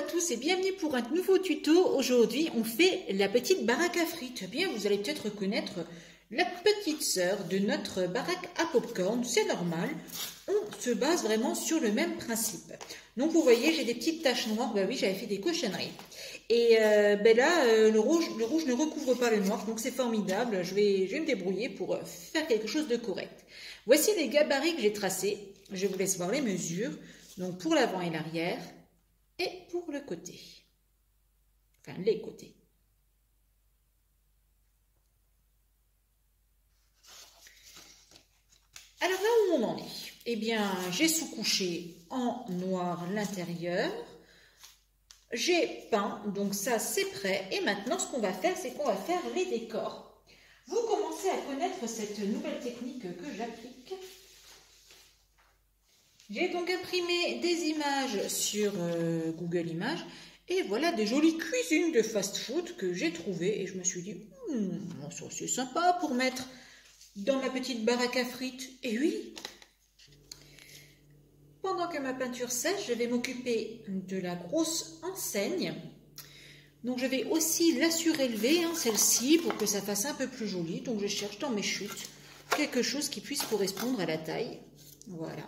tous et bienvenue pour un nouveau tuto. Aujourd'hui, on fait la petite baraque à frites. Eh bien, vous allez peut-être reconnaître la petite sœur de notre baraque à popcorn. C'est normal, on se base vraiment sur le même principe. Donc, vous voyez, j'ai des petites taches noires. Bah oui, j'avais fait des cochonneries. Et là, le rouge ne recouvre pas le noir, donc c'est formidable. Je vais me débrouiller pour faire quelque chose de correct. Voici les gabarits que j'ai tracés. Je vous laisse voir les mesures. Donc, pour l'avant et l'arrière. Et pour le côté, enfin les côtés. Alors là où on en est, eh bien j'ai sous-couché en noir l'intérieur, j'ai peint, donc ça c'est prêt. Et maintenant ce qu'on va faire, c'est qu'on va faire les décors. Vous commencez à connaître cette nouvelle technique que j'applique. J'ai donc imprimé des images sur Google Images et voilà des jolies cuisines de fast-food que j'ai trouvées et je me suis dit, ça c'est sympa pour mettre dans ma petite baraque à frites. Et oui, pendant que ma peinture sèche, je vais m'occuper de la grosse enseigne. Donc je vais aussi la surélever, celle-ci, pour que ça fasse un peu plus joli. Donc je cherche dans mes chutes quelque chose qui puisse correspondre à la taille. Voilà.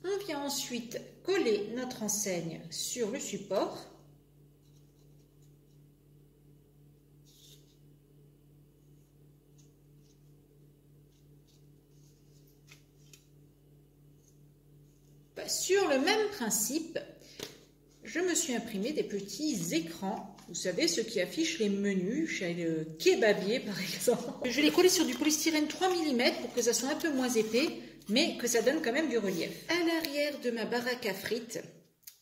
On vient ensuite coller notre enseigne sur le support. Sur le même principe, je me suis imprimé des petits écrans. Vous savez, ceux qui affichent les menus chez le kebabier par exemple. Je les coller sur du polystyrène 3 mm pour que ça soit un peu moins épais, mais que ça donne quand même du relief. À l'arrière de ma baraque à frites,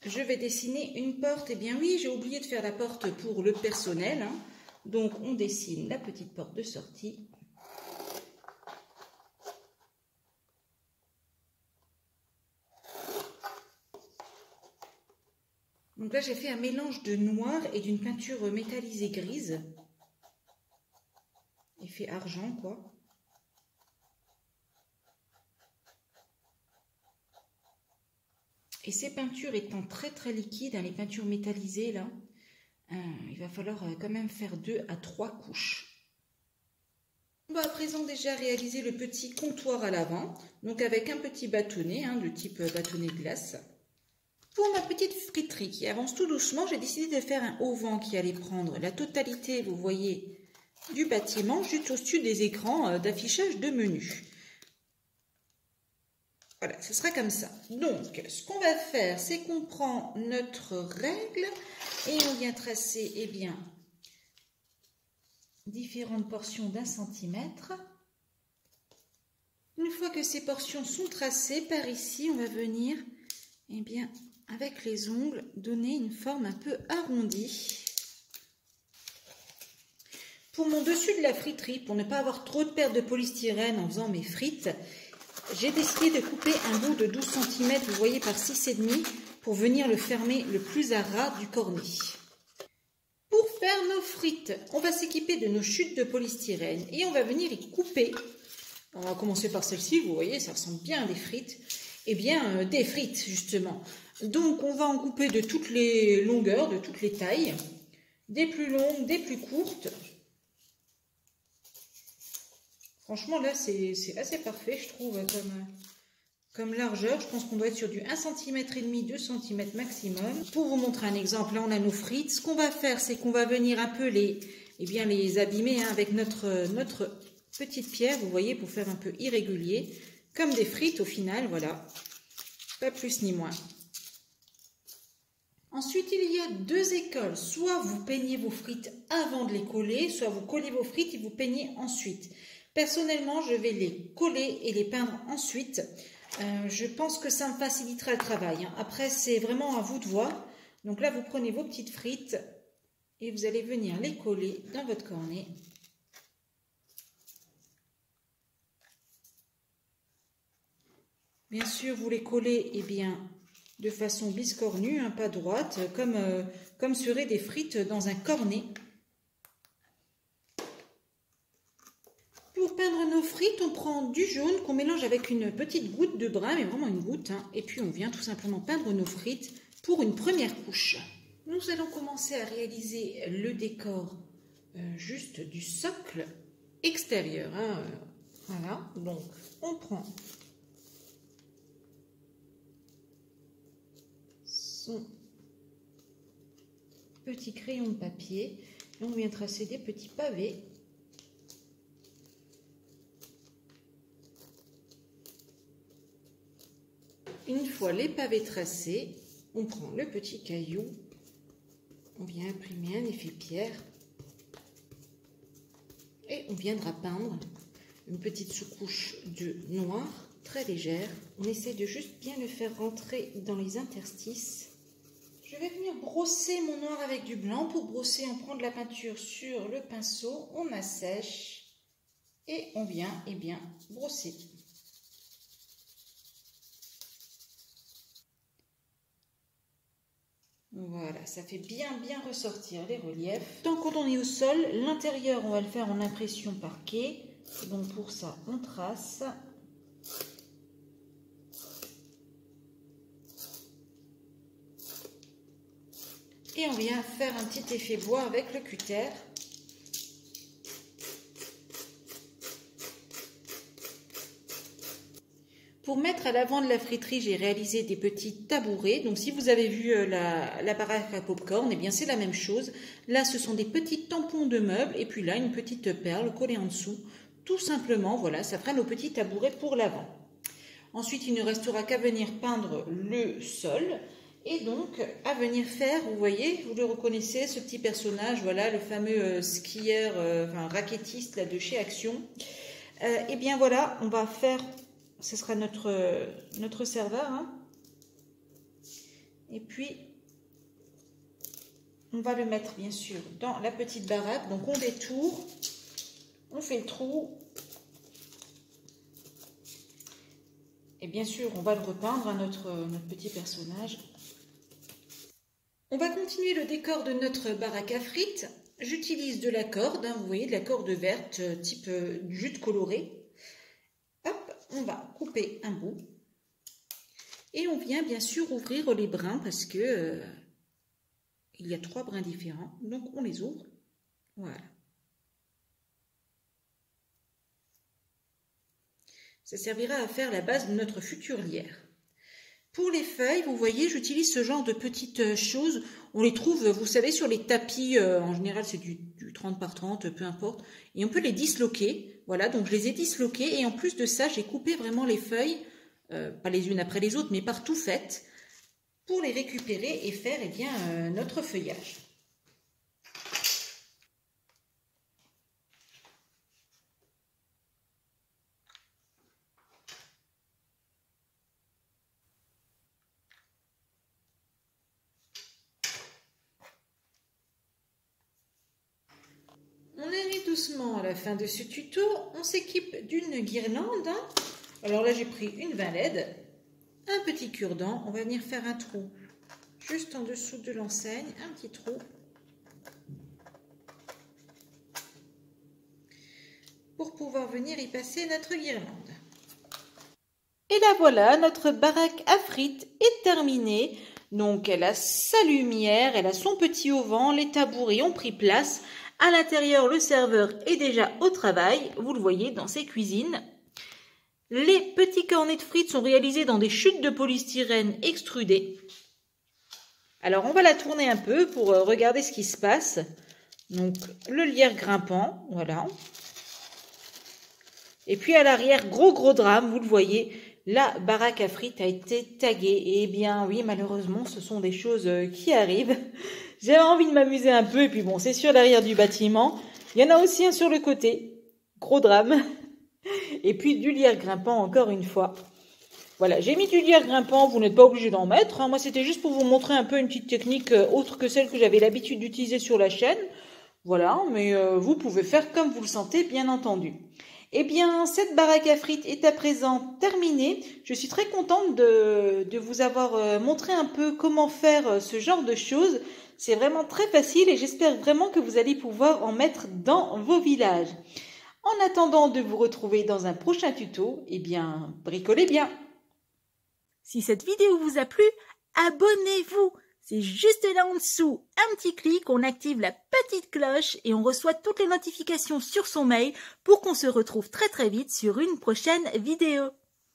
je vais dessiner une porte. Eh bien oui, j'ai oublié de faire la porte pour le personnel. Donc on dessine la petite porte de sortie. Donc là j'ai fait un mélange de noir et d'une peinture métallisée grise. Effet argent quoi. Et ces peintures étant très liquides, les peintures métallisées là, il va falloir quand même faire 2 à 3 couches. On va à présent déjà réaliser le petit comptoir à l'avant, donc avec un petit bâtonnet de type bâtonnet de glace. Pour ma petite friterie qui avance tout doucement, j'ai décidé de faire un auvent qui allait prendre la totalité, vous voyez, du bâtiment juste au-dessus des écrans d'affichage de menus. Voilà, ce sera comme ça. Donc, ce qu'on va faire, c'est qu'on prend notre règle et on vient tracer, eh bien, différentes portions d'1 centimètre. Une fois que ces portions sont tracées, par ici, on va venir, eh bien, avec les ongles, donner une forme un peu arrondie. Pour mon dessus de la friterie, pour ne pas avoir trop de pertes de polystyrène en faisant mes frites, j'ai décidé de couper un bout de 12 cm, vous voyez, par 6,5 pour venir le fermer le plus à ras du cornet. Pour faire nos frites, on va s'équiper de nos chutes de polystyrène et on va venir y couper. On va commencer par celle-ci, vous voyez, ça ressemble bien à des frites. Eh bien, des frites, justement. Donc, on va en couper de toutes les longueurs, de toutes les tailles, des plus longues, des plus courtes. Franchement, là, c'est assez parfait, je trouve, comme largeur. Je pense qu'on doit être sur du 1,5 cm, 2 cm maximum. Pour vous montrer un exemple, là, on a nos frites. Ce qu'on va faire, c'est qu'on va venir un peu les abîmer avec notre petite pierre, vous voyez, pour faire un peu irrégulier, comme des frites au final, voilà. Pas plus ni moins. Ensuite, il y a 2 écoles. Soit vous peignez vos frites avant de les coller, soit vous collez vos frites et vous peignez ensuite. Personnellement, je vais les coller et les peindre ensuite. Je pense que ça me facilitera le travail. Après, c'est vraiment à vous de voir. Donc là, vous prenez vos petites frites et vous allez venir les coller dans votre cornet. Bien sûr, vous les collez de façon biscornue, pas droite, comme seraient des frites dans un cornet. Pour peindre nos frites, on prend du jaune qu'on mélange avec une petite goutte de brun, mais vraiment une goutte, hein, et puis on vient tout simplement peindre nos frites pour une première couche. Nous allons commencer à réaliser le décor juste du socle extérieur. Hein, voilà, donc on prend son petit crayon de papier et on vient tracer des petits pavés. Une fois les pavés tracés, on prend le petit caillou, on vient imprimer un effet pierre et on viendra peindre une petite sous-couche de noir très légère. On essaie de juste bien le faire rentrer dans les interstices. Je vais venir brosser mon noir avec du blanc. Pour brosser, on prend de la peinture sur le pinceau, on assèche et on vient brosser. Voilà, ça fait bien ressortir les reliefs. Tant quand on est au sol, l'intérieur, on va le faire en impression parquet. Donc pour ça, on trace. Et on vient faire un petit effet bois avec le cutter. Pour mettre à l'avant de la friterie, j'ai réalisé des petits tabourets. Donc si vous avez vu la baraque à popcorn, eh bien c'est la même chose. Là, ce sont des petits tampons de meubles et puis là, une petite perle collée en dessous. Tout simplement, voilà, ça fera nos petits tabourets pour l'avant. Ensuite, il ne restera qu'à venir peindre le sol. Et donc, à venir faire, vous voyez, vous le reconnaissez, ce petit personnage, voilà, le fameux skieur, enfin rackettiste là, de chez Action. Eh bien voilà, on va faire... Ce sera notre serveur. Hein. Et puis, on va le mettre, bien sûr, dans la petite baraque. Donc, on détourne, on fait le trou. Et bien sûr, on va le repeindre à notre petit personnage. On va continuer le décor de notre baraque à frites. J'utilise de la corde, hein, vous voyez, de la corde verte, type jute colorée. Hop, on va couper un bout et on vient bien sûr ouvrir les brins parce que il y a 3 brins différents, donc on les ouvre. Voilà. Ça servira à faire la base de notre future lierre. Pour les feuilles, vous voyez, j'utilise ce genre de petites choses. On les trouve, vous savez, sur les tapis. En général, c'est du 30 par 30, peu importe. Et on peut les disloquer. Voilà, donc je les ai disloquées. Et en plus de ça, j'ai coupé vraiment les feuilles, pas les unes après les autres, mais partout faites, pour les récupérer et faire notre feuillage. On arrive doucement à la fin de ce tuto. On s'équipe d'une guirlande. Alors là, j'ai pris une 20 LED, un petit cure-dent. On va venir faire un trou juste en dessous de l'enseigne, un petit trou. Pour pouvoir venir y passer notre guirlande. Et là voilà, notre baraque à frites est terminée. Donc elle a sa lumière, elle a son petit auvent, les tabourets ont pris place. À l'intérieur, le serveur est déjà au travail, vous le voyez dans ses cuisines. Les petits cornets de frites sont réalisés dans des chutes de polystyrène extrudées. Alors on va la tourner un peu pour regarder ce qui se passe. Donc le lierre grimpant, voilà. Et puis à l'arrière, gros drame, vous le voyez, la baraque à frites a été taguée. Et bien oui, malheureusement, ce sont des choses qui arrivent. J'avais envie de m'amuser un peu, et puis bon, c'est sur l'arrière du bâtiment. Il y en a aussi un sur le côté. Gros drame. Et puis du lierre grimpant, encore une fois. Voilà, j'ai mis du lierre grimpant, vous n'êtes pas obligé d'en mettre. Hein. Moi, c'était juste pour vous montrer un peu une petite technique autre que celle que j'avais l'habitude d'utiliser sur la chaîne. Voilà, mais vous pouvez faire comme vous le sentez, bien entendu. Eh bien, cette baraque à frites est à présent terminée. Je suis très contente de vous avoir montré un peu comment faire ce genre de choses. C'est vraiment très facile et j'espère vraiment que vous allez pouvoir en mettre dans vos villages. En attendant de vous retrouver dans un prochain tuto, eh bien, bricolez bien. Si cette vidéo vous a plu, abonnez-vous. C'est juste là en dessous, un petit clic, on active la petite cloche et on reçoit toutes les notifications sur son mail pour qu'on se retrouve très vite sur une prochaine vidéo.